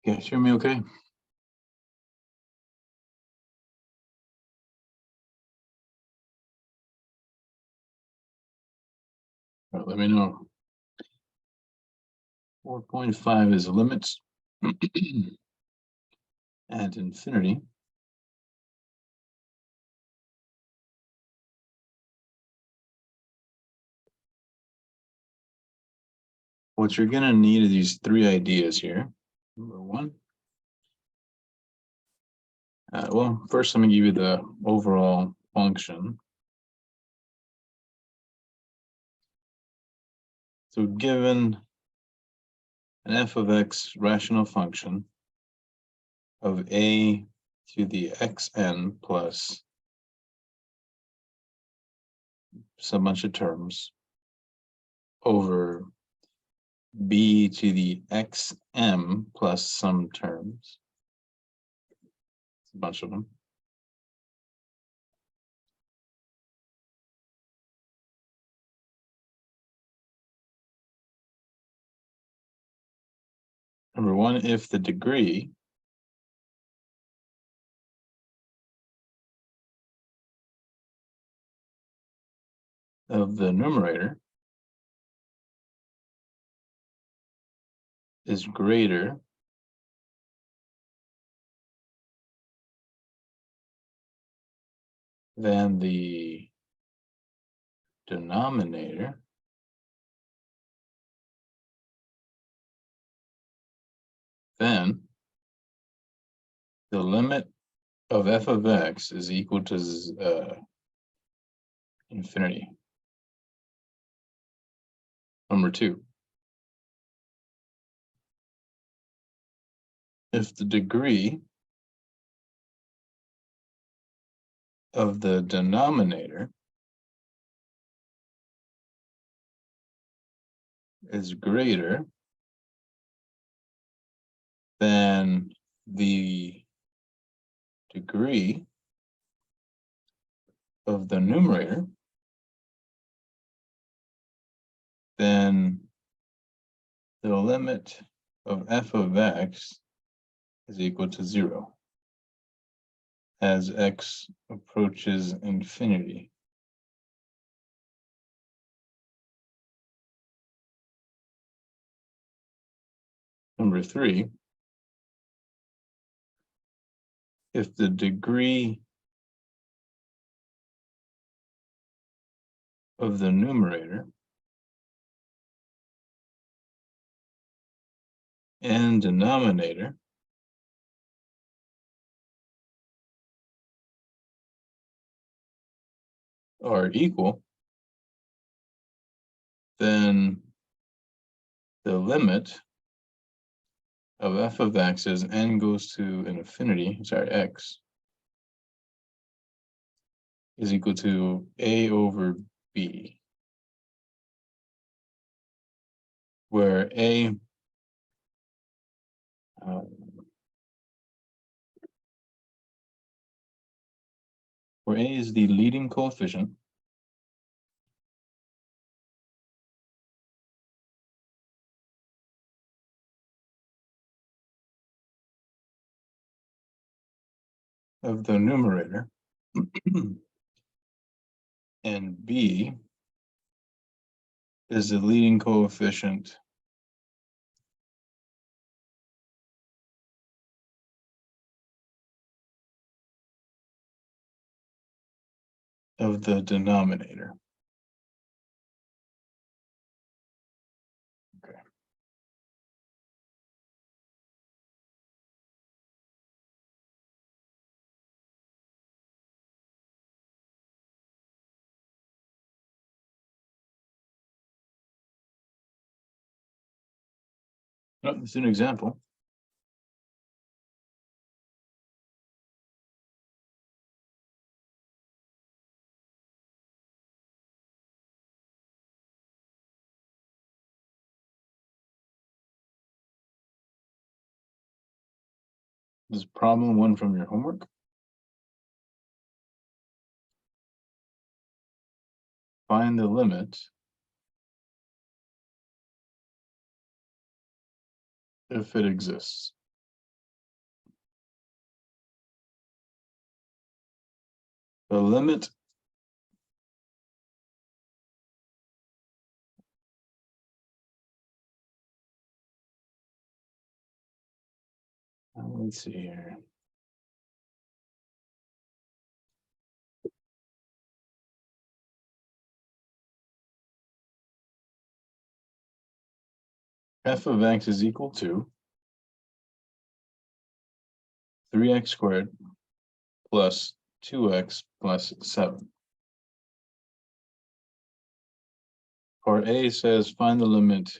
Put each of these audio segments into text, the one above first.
You guys hear me okay? All right, let me know. 4.5 is limits at infinity. What you're going to need are these three ideas here. Number one. Well, first, let me give you the overall function. So given an f of x rational function of a to the xn plus some bunch of terms over b to the xm plus some terms, a bunch of them. Number one, if the degree of the numerator is greater than the denominator, then the limit of f of x is equal to infinity. Number two, if the degree of the denominator is greater than the degree of the numerator, then the limit of f of x is equal to 0 as x approaches infinity. Number three, if the degree of the numerator and denominator are equal, then the limit of f of x as n goes to infinity, x, is equal to a over b, where a is the leading coefficient of the numerator and b is the leading coefficient of the denominator. Okay. Oh, this is an example. This is problem one from your homework. Find the limit if it exists. the limit let's see here. F of x is equal to 3x squared plus 2x plus 7. Part A says find the limit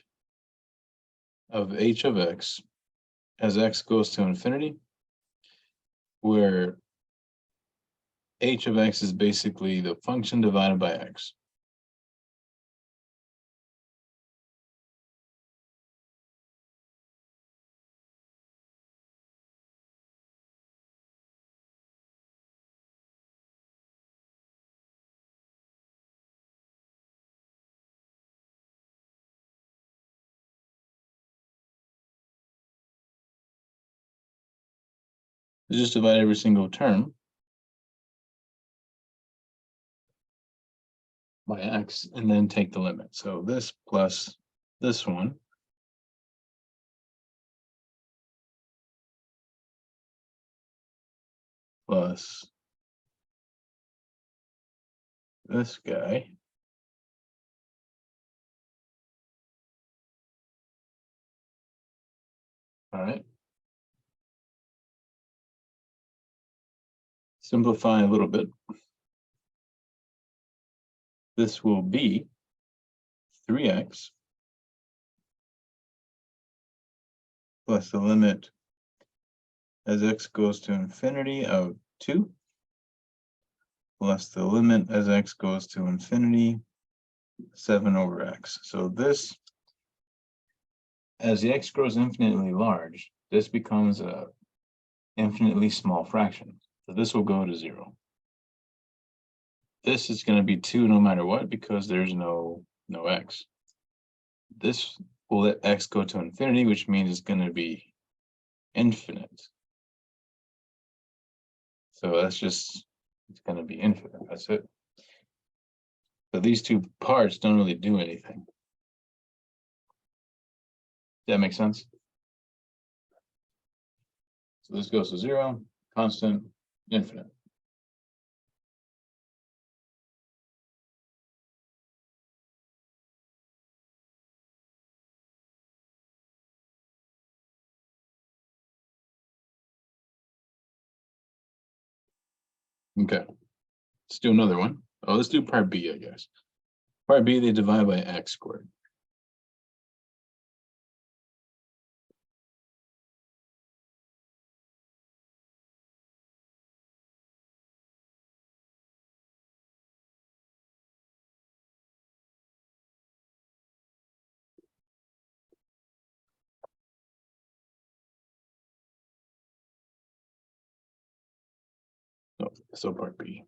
of h of x as x goes to infinity, where h of x is basically the function divided by x. Just divide every single term by x and then take the limit. So this plus this one plus this guy all right. Simplify a little bit. This will be 3x plus the limit as x goes to infinity of 2 plus the limit as x goes to infinity 7 over x. So this, as the x grows infinitely large, this becomes a infinitely small fraction. So this will go to 0. This is going to be 2 no matter what because there's no x. This will let x go to infinity, which means it's going to be infinite. So that's just, it's going to be infinite. That's it. So these two parts don't really do anything. That makes sense? So this goes to 0, constant, infinite. Okay, let's do another one. Oh, let's do part B, I guess. Part B, they divide by x squared. Oh, so part B.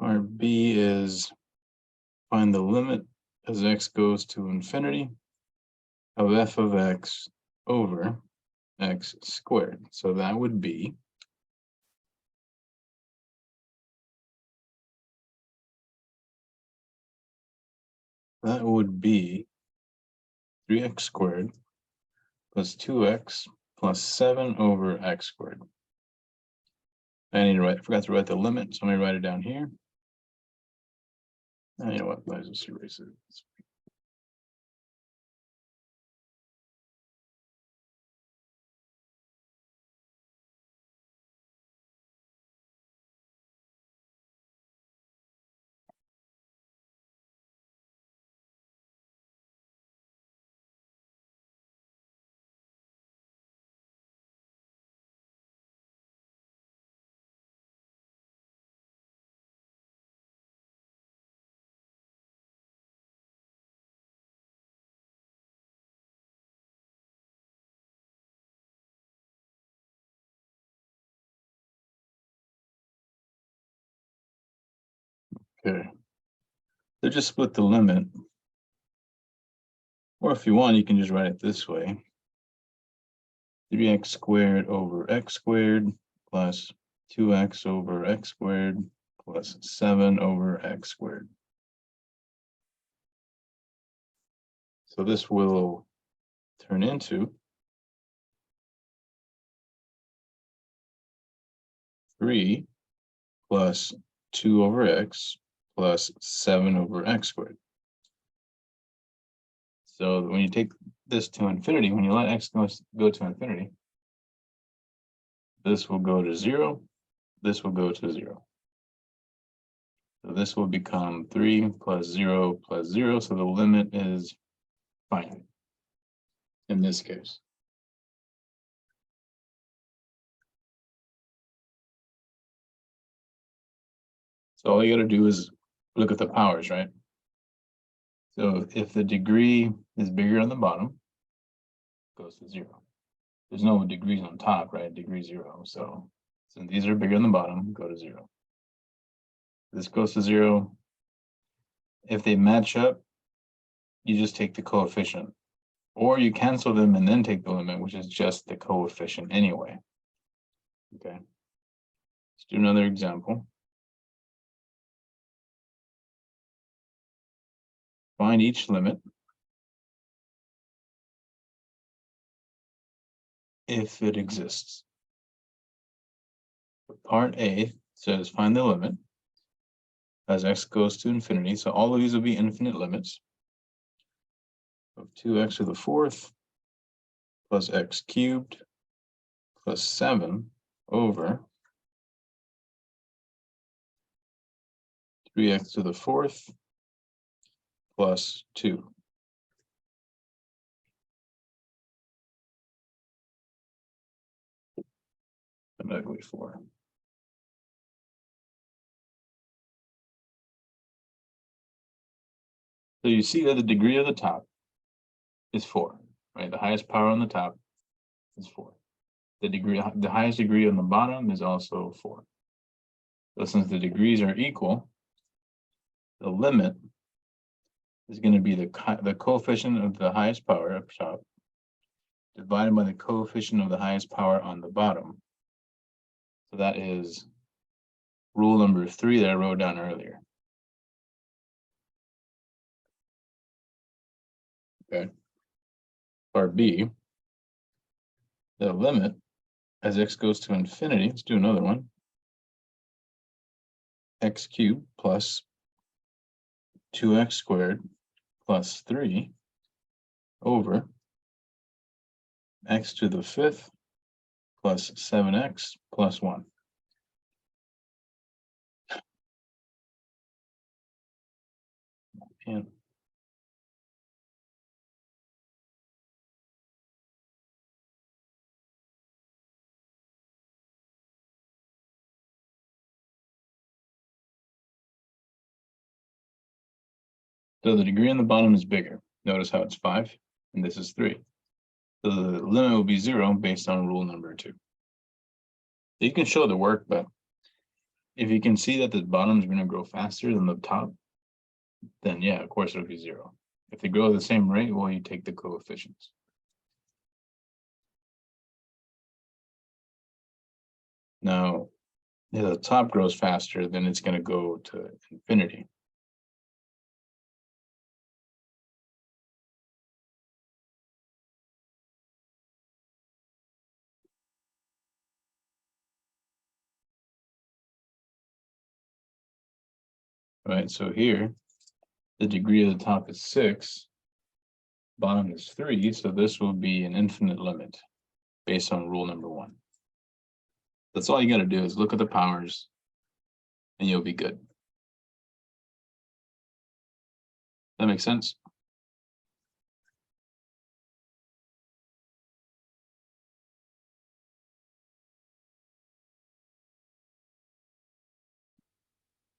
Part B is find the limit as x goes to infinity of f of x over x squared. So that would be that would be 3x squared plus 2x plus 7 over x squared. I need to write, I forgot to write the limit, so let me write it down here. And you know what, let's just erase it. Okay. So just split the limit. Or if you want, you can just write it this way. 3x squared over x squared plus 2x over x squared plus 7 over x squared. So this will turn into 3 plus 2 over x plus 7 over x squared. So when you take this to infinity, when you let x go to infinity, this will go to 0, this will go to 0. So this will become 3 plus 0 plus 0, so the limit is finite in this case. So all you got to do is look at the powers, right? So if the degree is bigger on the bottom, it goes to 0. There's no degrees on top, right? Degree 0. So since these are bigger on the bottom, go to 0. This goes to 0. If they match up, you just take the coefficient. Or you cancel them and then take the limit, which is just the coefficient anyway. Okay. Let's do another example. Find each limit if it exists. Part A says find the limit as x goes to infinity. So all of these will be infinite limits of 2x to the 4th plus x cubed plus 7 over 3x to the 4th plus 2. Ugly 4. So you see that the degree of the top is 4, right? The highest power on the top is 4. The highest degree on the bottom is also 4. So since the degrees are equal, the limit is going to be the coefficient of the highest power up top divided by the coefficient of the highest power on the bottom. So that is rule number 3 that I wrote down earlier. Okay. Part B, the limit as x goes to infinity, let's do another one, x cubed plus 2x squared plus 3 over x to the 5th plus 7x plus 1. And so the degree on the bottom is bigger. Notice how it's 5 and this is 3. So the limit will be 0 based on rule number 2. You can show the work, but if you can see that the bottom is going to grow faster than the top, then yeah, of course it'll be 0. If they grow at the same rate, well, you take the coefficients. Now, if the top grows faster, then it's going to go to infinity. Right, so here, the degree of the top is 6, bottom is 3, so this will be an infinite limit based on rule number 1. That's all you got to do is look at the powers and you'll be good. That makes sense?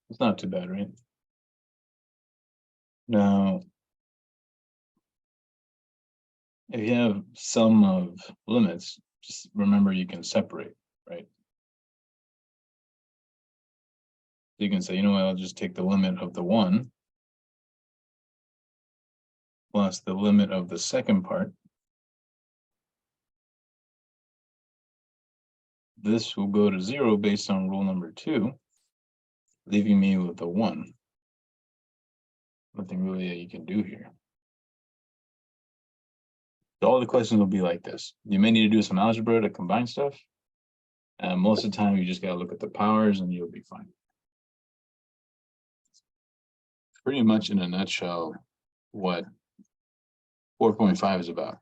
It's not too bad, right? Now, if you have sum of limits, just remember you can separate, right? You can say, you know what, I'll just take the limit of the 1 plus the limit of the second part this will go to 0 based on rule number 2, leaving me with a 1. Nothing really that you can do here. So all the questions will be like this. You may need to do some algebra to combine stuff. And most of the time, you just got to look at the powers and you'll be fine. Pretty much in a nutshell, what 4.5 is about.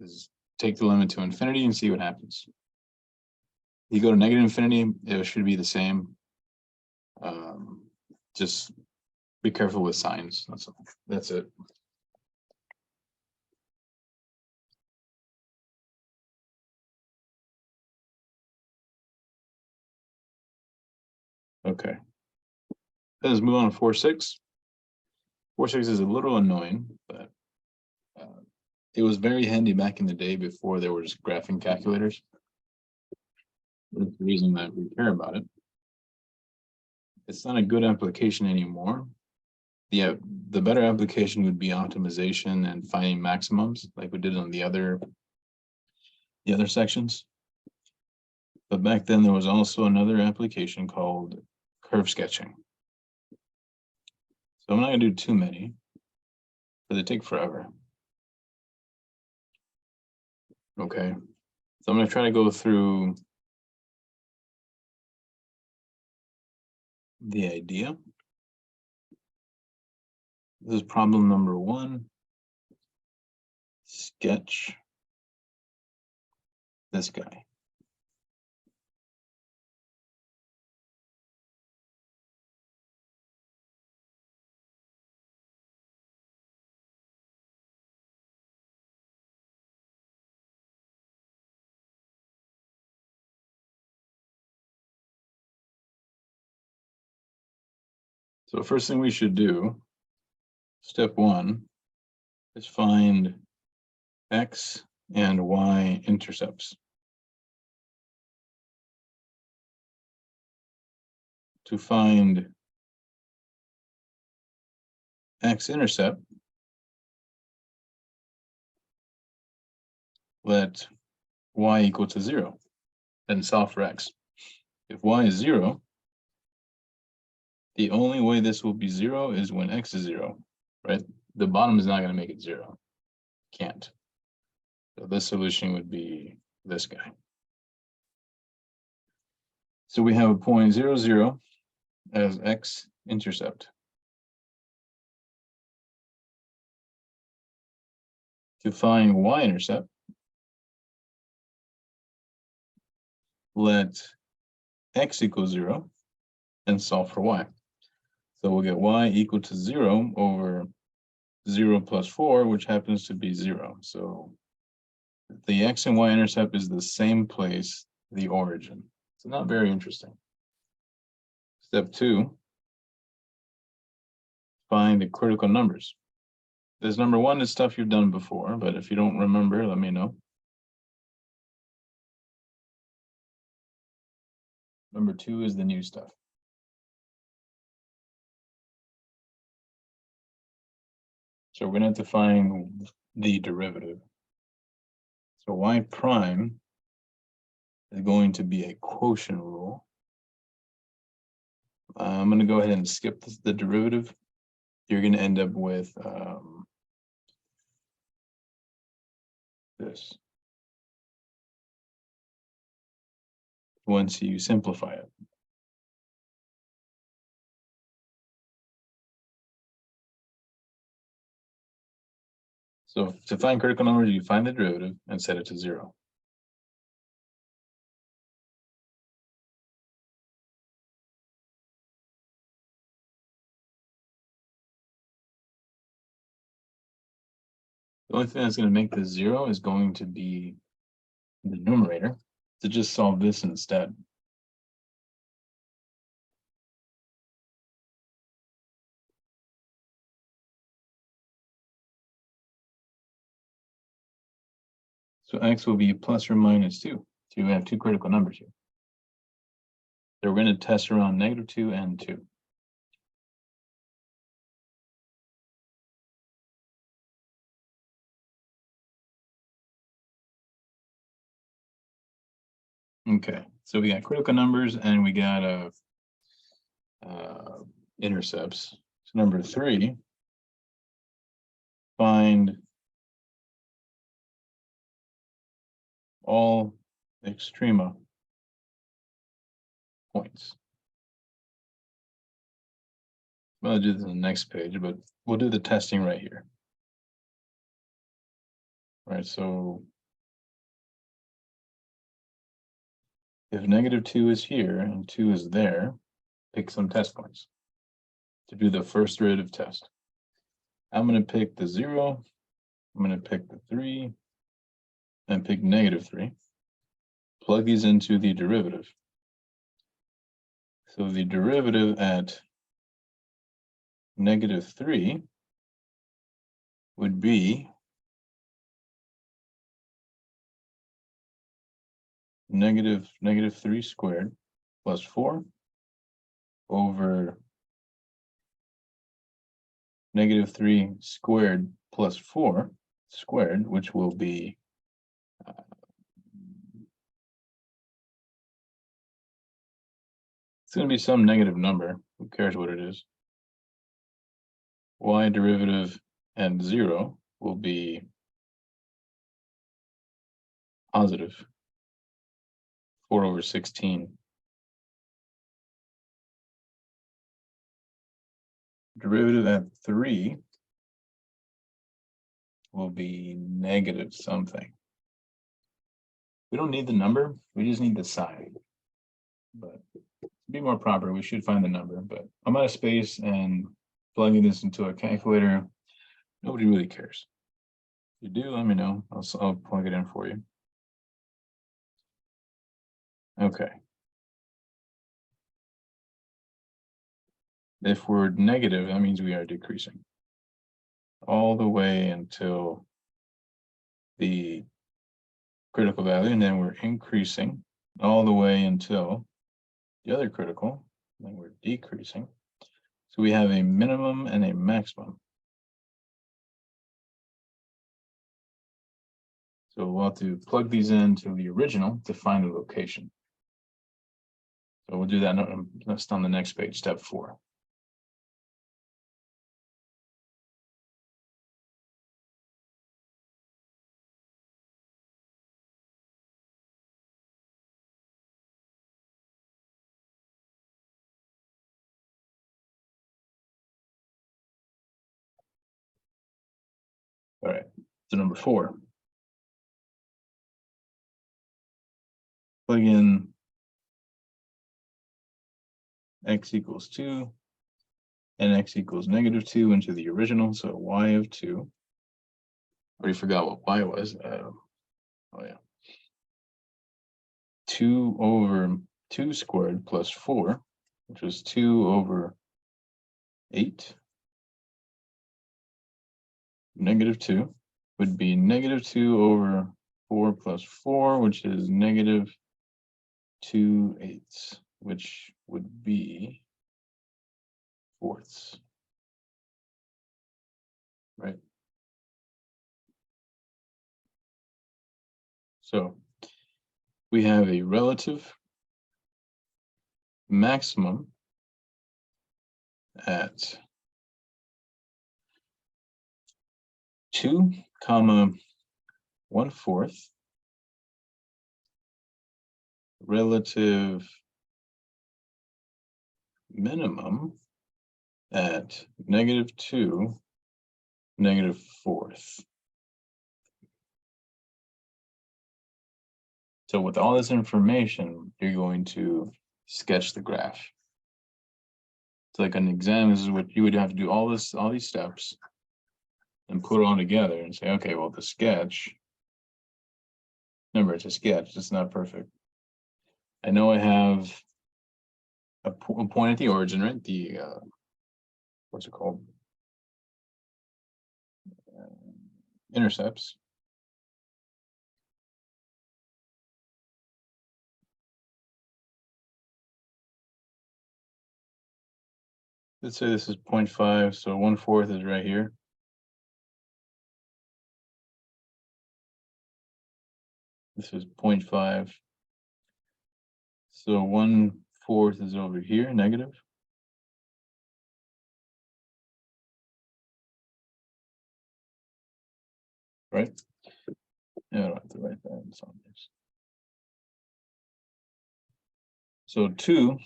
Is take the limit to infinity and see what happens. You go to negative infinity, it should be the same. Just be careful with signs. That's it. Okay. Let's move on to 4.6. 4.6 is a little annoying, but it was very handy back in the day before there was graphing calculators. That's the reason that we care about it. It's not a good application anymore. The better application would be optimization and finding maximums, like we did on the other sections. But back then there was also another application called curve sketching. So I'm not going to do too many, but they take forever. Okay, so I'm going to try to go through the idea. This is problem number 1. Sketch this guy. So first thing we should do, step 1, is find x and y intercepts. To find x-intercept, let y equal to 0, and solve for x. If y is 0, the only way this will be 0 is when x is 0, right? The bottom is not going to make it 0. Can't. So this solution would be this guy. So we have a point 0, 0 as x-intercept. To find y-intercept, let x equal 0 and solve for y. So we'll get y equal to 0 over 0 plus 4, which happens to be 0. So the x and y intercept is the same place, the origin. So not very interesting. Step 2, find the critical numbers. This number 1 is stuff you've done before, but if you don't remember, let me know. Number 2 is the new stuff. So we're going to have to find the derivative. So y prime is going to be a quotient rule. I'm going to go ahead and skip the derivative. You're going to end up with this once you simplify it. So to find critical numbers, you find the derivative and set it to 0. The only thing that's going to make this 0 is going to be the numerator, to just solve this instead. So x will be plus or minus 2. So we have 2 critical numbers here. So we're going to test around -2 and 2. Okay, so we got critical numbers and we got intercepts. So number 3, find all extrema points. Well, I'll do this on the next page, but we'll do the testing right here. All right, so if -2 is here and 2 is there, pick some test points to do the first derivative test. I'm going to pick the 0, I'm going to pick the 3, and pick -3. Plug these into the derivative. So the derivative at -3 would be -3 squared plus 4 over -3 squared plus 4 squared, which will be it's going to be some negative number. Who cares what it is? Y derivative and 0 will be positive 4 over 16. Derivative at 3 will be negative something. We don't need the number, we just need the sign. But to be more proper, we should find the number, but I'm out of space and plugging this into a calculator, nobody really cares. If you do, let me know. I'll plug it in for you. Okay. If we're negative, that means we are decreasing all the way until the critical value, and then we're increasing all the way until the other critical, and then we're decreasing. So we have a minimum and a maximum. So we'll have to plug these into the original to find the location. So we'll do that next on the next page, step 4. All right, so number 4. Plug in x equals 2 and x equals -2 into the original, so y of 2. Already forgot what y was. Oh yeah. 2 over 2 squared plus 4, which was 2 over 8. -2 would be -2 over 4 plus 4, which is -2/8, which would be fourths. Right? So we have a relative maximum at 2, 1/4, relative minimum at -2, -4th. So with all this information, you're going to sketch the graph. It's like an exam, this is what you would have to do, all these steps and put it all together and say, okay, well, the sketch, remember, it's a sketch, it's not perfect. I know I have a point at the origin, right? The, what's it called? Intercepts. Let's say this is 0.5, so 1/4 is right here. This is 0.5. So 1/4 is over here, negative. Right? Yeah, I don't have to write that in some place. So 2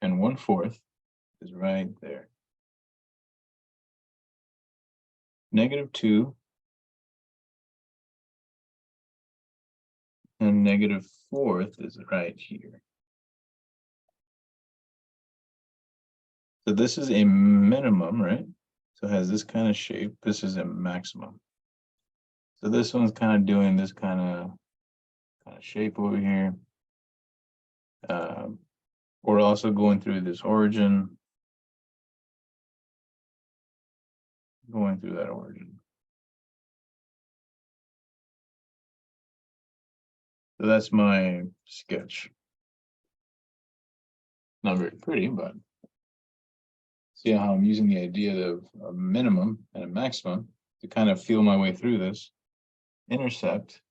and 1/4 is right there. -2 and -1/4 is right here. So this is a minimum, right? So it has this kind of shape. This is a maximum. So this one's kind of doing this kind of shape over here. We're also going through this origin, going through that origin. So that's my sketch. Not very pretty, but see how I'm using the idea of a minimum and a maximum to kind of feel my way through this, intercept,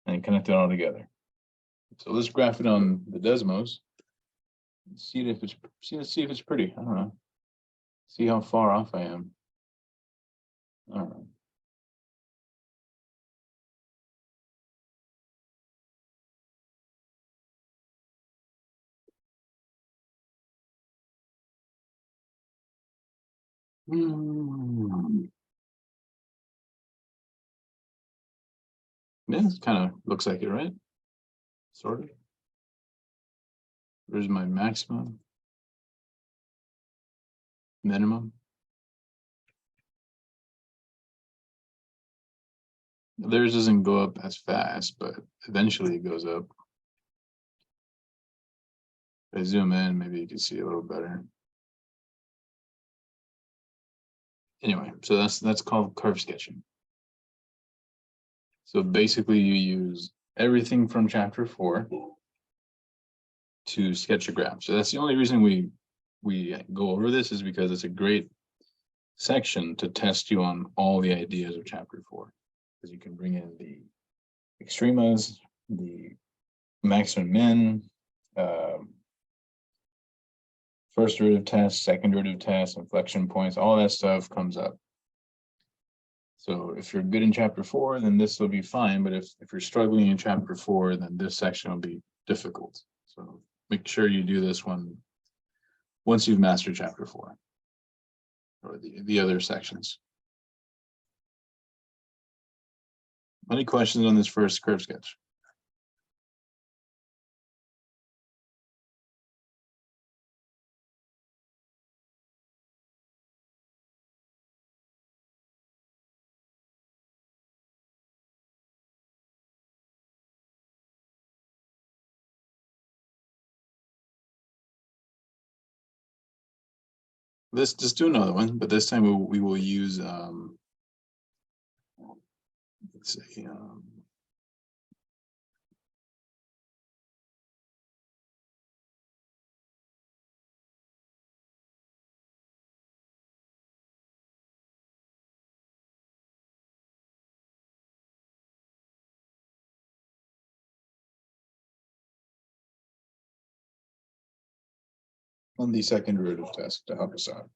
and connect it all together. So let's graph it on the Desmos. See if it's see if it's pretty. I don't know. See how far off I am. All right. Yeah, it kind of looks like it, right? Sort of. Where's my maximum? Minimum? Theirs doesn't go up as fast, but eventually it goes up. If I zoom in, maybe you can see a little better. Anyway, so that's called curve sketching. So basically you use everything from chapter 4 to sketch a graph. So that's the only reason we go over this, is because it's a great section to test you on all the ideas of chapter 4, because you can bring in the extremas, the max and min, first derivative test, second derivative test, inflection points, all that stuff comes up. So if you're good in chapter 4, then this will be fine. But if you're struggling in chapter 4, then this section will be difficult. So make sure you do this one once you've mastered chapter 4 or the other sections. Any questions on this first curve sketch? Let's just do another one, but this time we will use let's say on the second derivative test to help us out.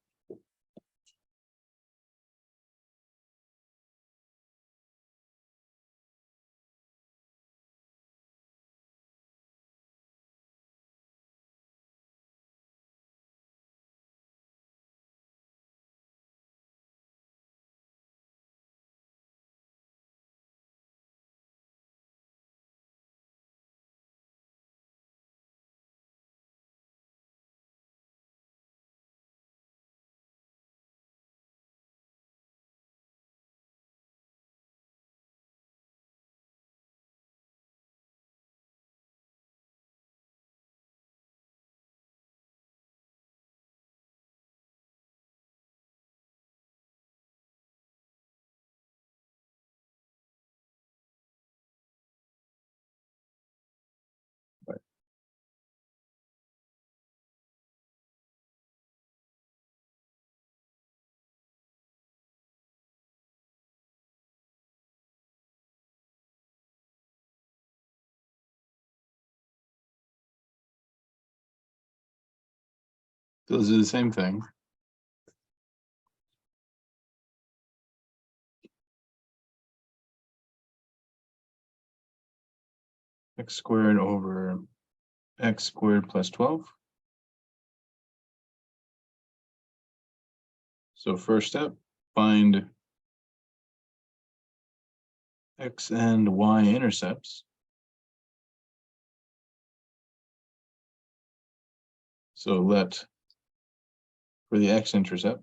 So let's do the same thing. X squared over x squared plus 12. So first step, find x and y intercepts. So let, for the x-intercept,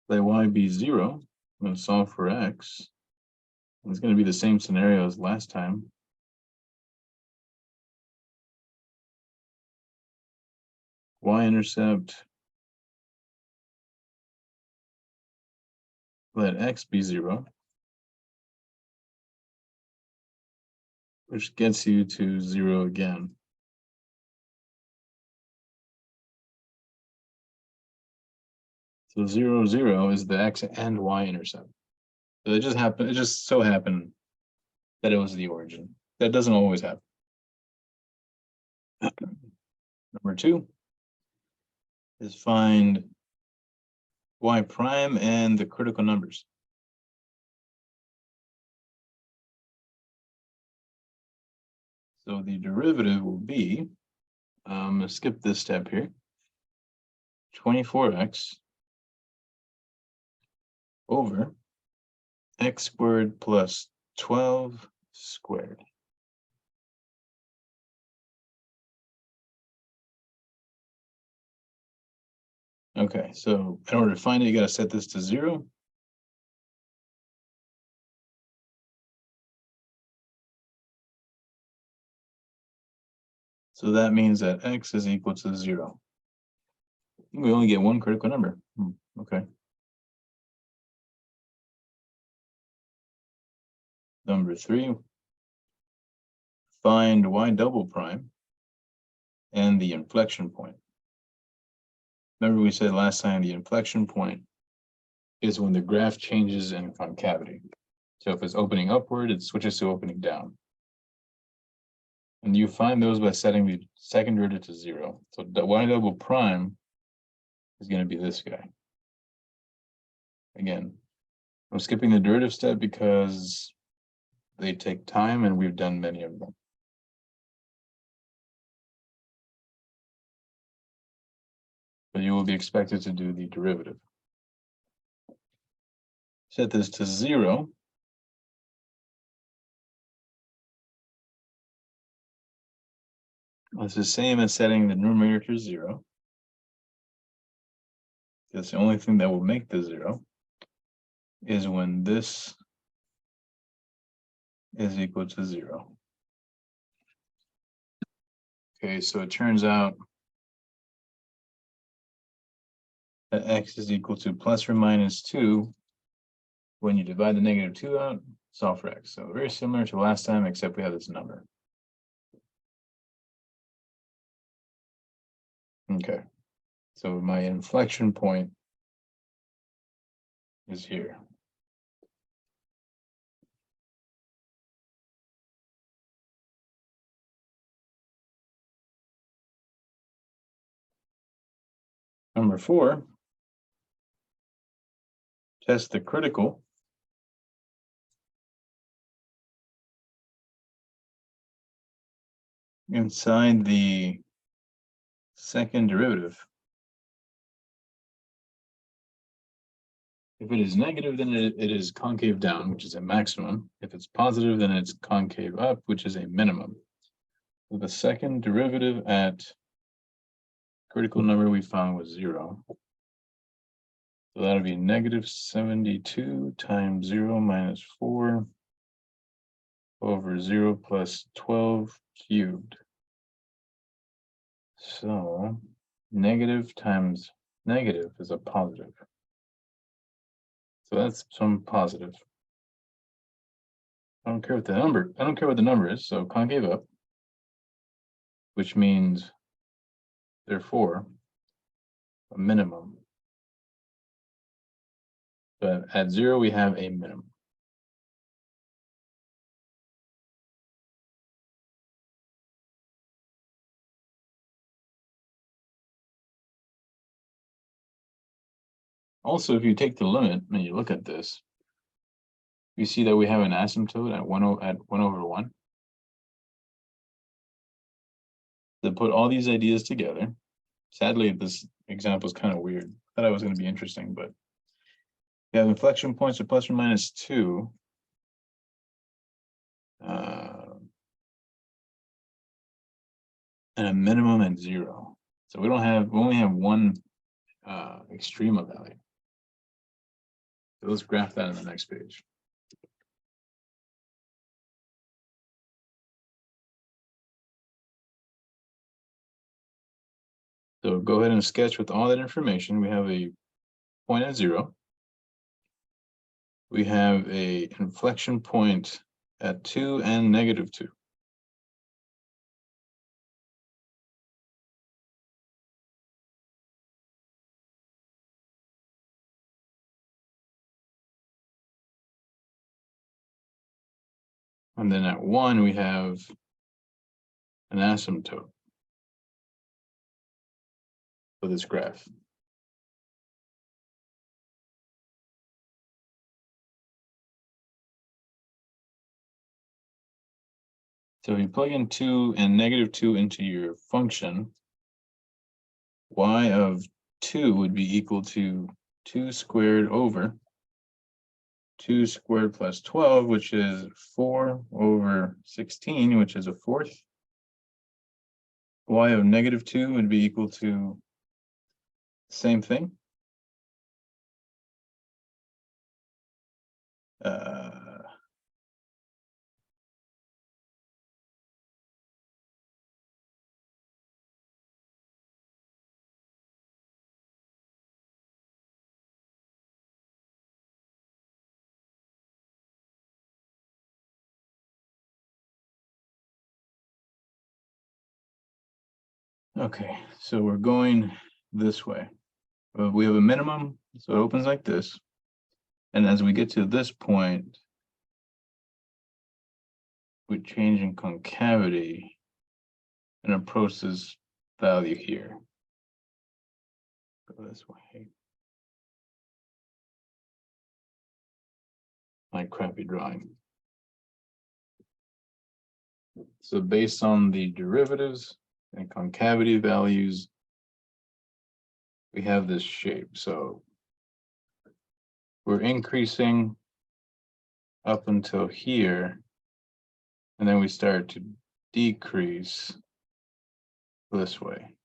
let y be 0. I'm going to solve for x. It's going to be the same scenario as last time. Y-intercept, let x be 0, which gets you to 0 again. So 0, 0 is the x and y intercept. So it just so happened that it was the origin. That doesn't always happen. Number 2 is find y prime and the critical numbers. So the derivative will be, I'm going to skip this step here, 24x over x squared plus 12 squared. Okay, so in order to find it, you got to set this to 0. So that means that x is equal to 0. We only get one critical number. Okay. Number 3, find y double prime and the inflection point. Remember we said last time the inflection point is when the graph changes in concavity. So if it's opening upward, it switches to opening down. And you find those by setting the second derivative to 0. So the y double prime is going to be this guy. Again, I'm skipping the derivative step because they take time and we've done many of them. But you will be expected to do the derivative. Set this to 0. It's the same as setting the numerator to 0. That's the only thing that will make the 0 is when this is equal to 0. Okay, so it turns out that x is equal to plus or minus 2 when you divide the negative 2 out, solve for x. So very similar to last time, except we have this number. Okay, so my inflection point is here. Number 4, test the critical inside the second derivative. If it is negative, then it is concave down, which is a maximum. If it's positive, then it's concave up, which is a minimum. So the second derivative at critical number we found was 0. So that'll be negative 72 times 0 minus 4 over 0 plus 12 cubed. So negative times negative is a positive. So that's some positive. I don't care what the number is, so concave up, which means therefore a minimum. But at 0 we have a minimum. Also, if you take the limit and you look at this, you see that we have an asymptote at 1/1. To put all these ideas together, sadly, this example is kind of weird. I thought it was going to be interesting, but you have inflection points of plus or minus 2. And a minimum at 0. So we only have one extrema value. So let's graph that in the next page. So go ahead and sketch with all that information. We have a point at 0. We have a inflection point at 2 and -2. And then at 1, we have an asymptote for this graph. So if you plug in 2 and -2 into your function, y of 2 would be equal to 2 squared over 2 squared plus 12, which is 4/16, which is a fourth. Y of -2 would be equal to same thing. Okay, so we're going this way. We have a minimum, so it opens like this. And as we get to this point, we change in concavity and approach this value here. Go this way. My crappy drawing. So based on the derivatives and concavity values, we have this shape. So we're increasing up until here, and then we start to decrease this way.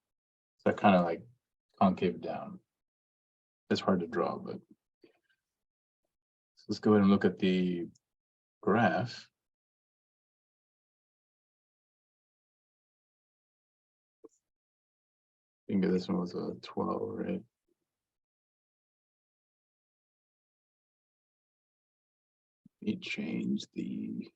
So kind of like concave down. It's hard to draw, but let's go ahead and look at the graph. I think this one was a 12, right? Let me change the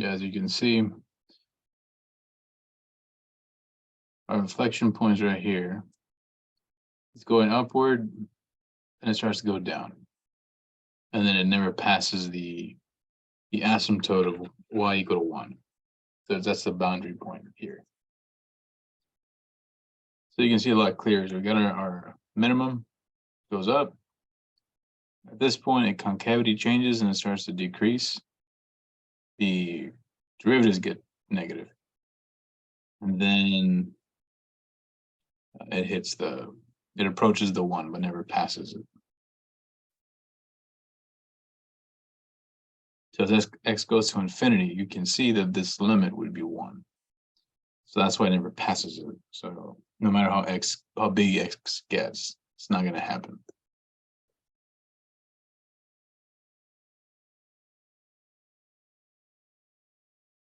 as you can see, our inflection points right here. It's going upward and it starts to go down. And then it never passes the asymptote of y equal to 1. So that's the boundary point here. So you can see a lot clearer. So we got our minimum goes up. At this point, a concavity changes and it starts to decrease. The derivatives get negative. And then it approaches the 1, but never passes it. So as x goes to infinity, you can see that this limit would be 1. So that's why it never passes it. So no matter how big x gets, it's not going to happen.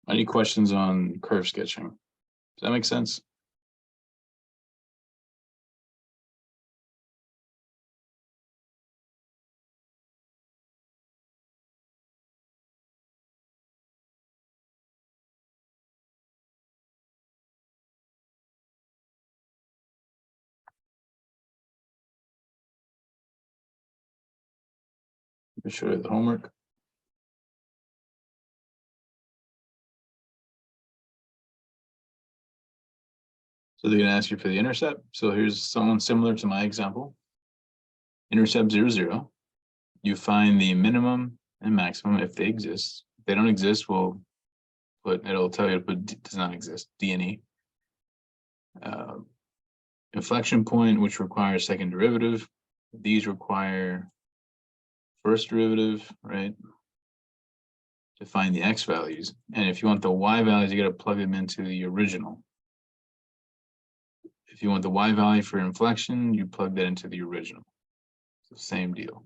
Any questions on curve sketching? Does that make sense? I'll show you the homework. So they're going to ask you for the intercept. So here's someone similar to my example. Intercept 0, 0. You find the minimum and maximum if they exist. If they don't exist, we'll put, it'll tell you to put does not exist, D and E. Inflection point, which requires second derivative. These require first derivative, right? To find the X values. And if you want the Y values, you got to plug them into the original. If you want the Y value for inflection, you plug that into the original. It's the same deal.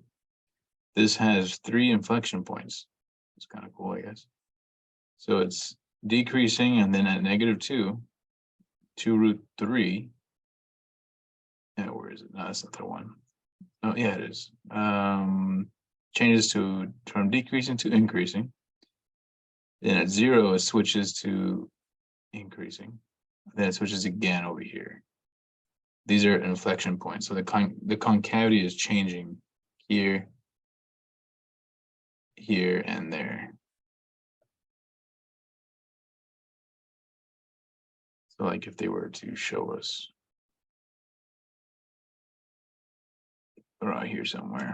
This has 3 inflection points. It's kind of cool, I guess. So it's decreasing, and then at -2, 2√3. Yeah, where is it? No, that's not the one. Oh, yeah, it is. Changes to from decreasing to increasing. Then at 0, it switches to increasing. Then it switches again over here. These are inflection points. So the concavity is changing here, here, and there. So like if they were to show us around here somewhere,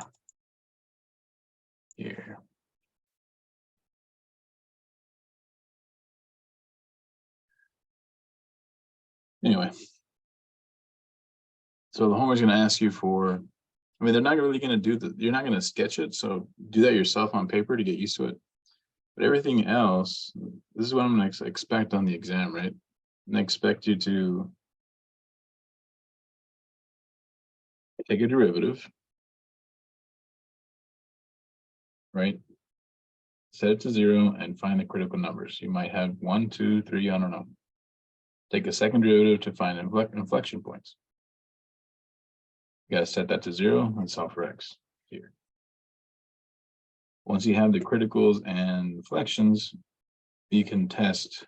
here. Anyway, so the homework's going to ask you for, I mean, they're not really going to do that. You're not going to sketch it. So do that yourself on paper to get used to it. But everything else, this is what I'm going to expect on the exam, right? And I expect you to take a derivative, right? Set it to 0 and find the critical numbers. You might have 1, 2, 3, I don't know. Take a second derivative to find inflection points. You got to set that to 0 and solve for X here. Once you have the criticals and inflections, you can test.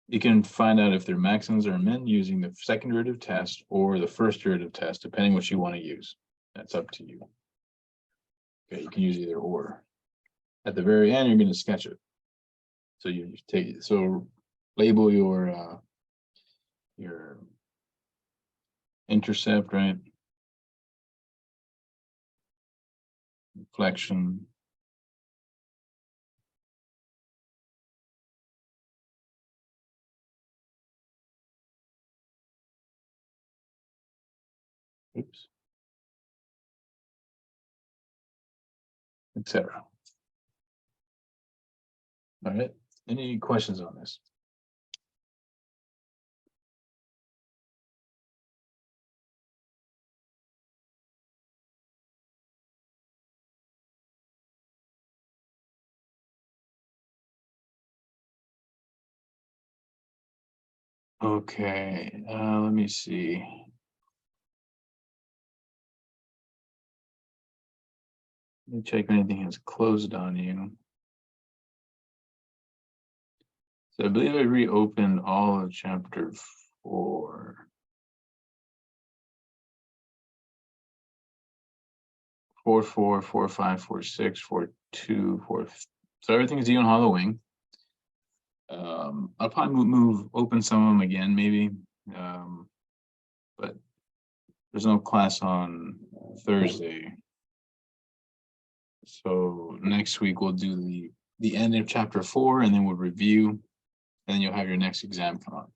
You can find out if they're maxims or min using the second derivative test or the first derivative test, depending what you want to use. That's up to you. Okay, you can use either or. At the very end, you're going to sketch it. So you take, so label your intercept, right? Inflection. Oops. Etc. All right. Any questions on this? Okay, let me see. Let me check if anything has closed on you. So I believe I reopened all of chapter 4. 4, 4, 4, 5, 4, 6, 4, 2, 4. So everything's you on Hollow Wing. I'll probably open some of them again, maybe. But there's no class on Thursday. So next week we'll do the end of chapter 4, and then we'll review, and then you'll have your next exam come up.